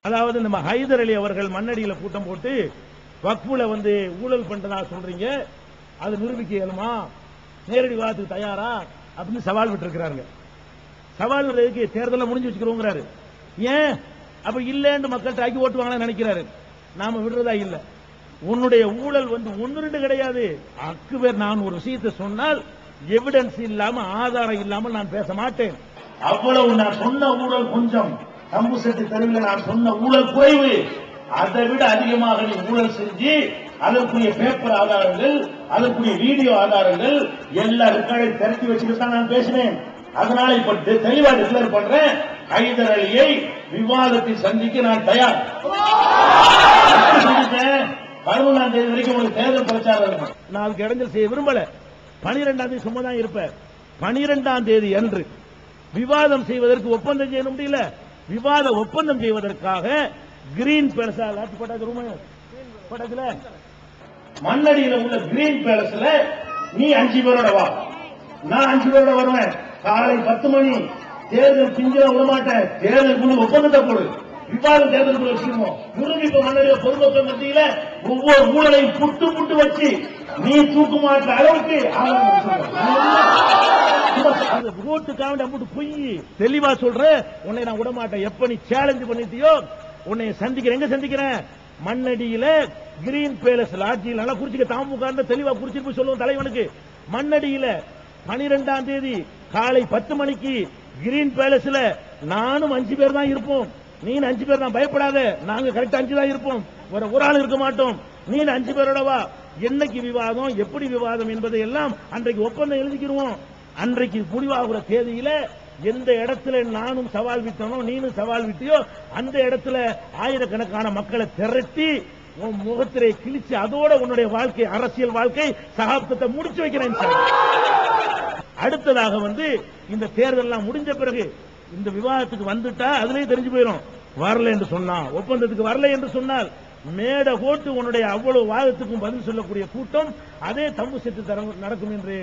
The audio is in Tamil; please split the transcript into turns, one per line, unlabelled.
அதாவது நம்ம ஹைதர் அலி அவர்கள் மண்ணடியில கூட்டம் போட்டு வக்ஃபுல ஊழல் பண்றதா சொல்றீங்க, அது நிரூபிக்க இயலுமா, நேரடி விவாதத்துக்கு தயாரா அப்படின்னு சவால் விட்டுருக்கிறாங்க. சவால் விடுறதுக்கு தேர்தல முடிஞ்சு வச்சுக்கிறோங்கிறாரு. ஏன் அப்ப இல்லன்னு மக்கள்கிட்ட ஆக்கி ஓட்டுவாங்கன்னு நினைக்கிறாரு. நாம விடுறதா இல்ல. உன்னுடைய ஊழல் ஒன்னு ரெண்டு கிடையாது, அக்கு பேர். நான் ஒரு விஷயத்தை சொன்னால் எவிடன்ஸ் இல்லாம ஆதாரம் இல்லாமல் நான் பேச மாட்டேன். அவ்வளவு நான் சொன்ன ஊழல் கொஞ்சம், தம்புசெட்டி தெருவில் நான் சொன்ன ஊழல் குறைவு. அதை விட அதிகமாக நீ ஊழல் செஞ்சு அதற்குரிய பேப்பர் ஆதாரங்கள், அதற்குரிய வீடியோ ஆதாரங்கள் எல்லா ரெக்கார்டையும் திரட்டி வச்சுட்டு தான் நான் பேசினேன். அதனால இப்ப தெளிவா டிக்ளேர் பண்றேன், ஹைதர் அலியை விவாதத்தில் சந்திக்க நான் தயார். 11ஆம் தேதி வரைக்கும் உங்களுக்கு தேர்தல் பிரச்சாரம் இருக்கும். நான் அதுக்கு இடைஞ்சல் செய்ய விரும்பல. 12ஆம் தேதி சும்மா தான் இருப்பேன். 12ஆம் தேதி அன்று விவாதம் செய்வதற்கு ஒப்பந்தம் செய்ய முடியல. விவாத ஒப்பந்தம் செய்வதற்காக கிரீன் பேலஸ் பட்டத்துல மண்ணடியில் உள்ள கிரீன் பேலஸ்ல நீ 5 பேரோட வா, நான் 5 பேரோட வருவேன். காலை 10 மணி. தேர்தல் பிஞ்சில விடமாட்டேன். தேர்தலுக்குள்ள ஒப்பந்தத்தை போடு. விவாதம் தேர்தலுக்குள்ள வச்சுக்கணும். நிரூபிப்பு மண்ணடியில பொதுமக்கள் மத்தியில ஒவ்வொரு ஊழலையும் புட்டு புட்டு வச்சு நீ தூக்கு மாற்ற அளவுக்கு ரோட்டுக்காக பொய் தெளிவா சொல்ற. உன்னை நான் விட மாட்டேன். எப்ப நீ சேலஞ்ச் பண்ணிட்டியோ உன்னை சந்திக்கிறேன். எங்க சந்திக்கிறேன்? மண்ணடியில கிரீன் பேலஸ் லாட்ஜியில் நல்லா குறிச்சிக்க. தாமுக தெளிவா குறிச்சிட்டு சொல்லுவோம் தலைவனுக்கு. மண்ணடியில 12ஆம் தேதி காலை 10 மணிக்கு கிரீன் பேலஸ்ல நானும் 5 பேர் தான் இருப்போம். நீ 5 பேர் தான், பயப்படாத. நாங்க கரெக்டா 5 தான் இருப்போம். ஒரு ஆள் இருக்க மாட்டோம். நீ 5 பேரோட வா. என்னைக்கு விவாதம், எப்படி விவாதம் என்பதை எல்லாம் அன்றைக்கு ஒப்பந்தம் எழுதிக்கிறோம். அன்றைக்கு முடிவாகிற தேதியில எந்த இடத்துல நானும் சவால் விட்டனோ, நீனும் சவால் விட்டியோ, அந்த இடத்துல ஆயிரக்கணக்கான மக்களை திரட்டி உன் முகத்திரை கிழிச்சு அதோட உன்னுடைய வாழ்க்கை, அரசியல் வாழ்க்கை சகாப்தத்தை முடிச்சு வைக்கிறேன். அடுத்ததாக இந்த தேர்தல் முடிஞ்ச பிறகு இந்த விவாதத்துக்கு வந்துட்டா அதுலயே தெரிஞ்சு போயிடும். வரல என்று சொன்னா, ஒப்பந்தத்துக்கு வரல என்று சொன்னால் மேட போட்டு உன்னுடைய அவ்வளவு வாதத்துக்கும் பதில் சொல்லக்கூடிய கூட்டம் அதே தம்புசெட்டி நடக்கும் என்று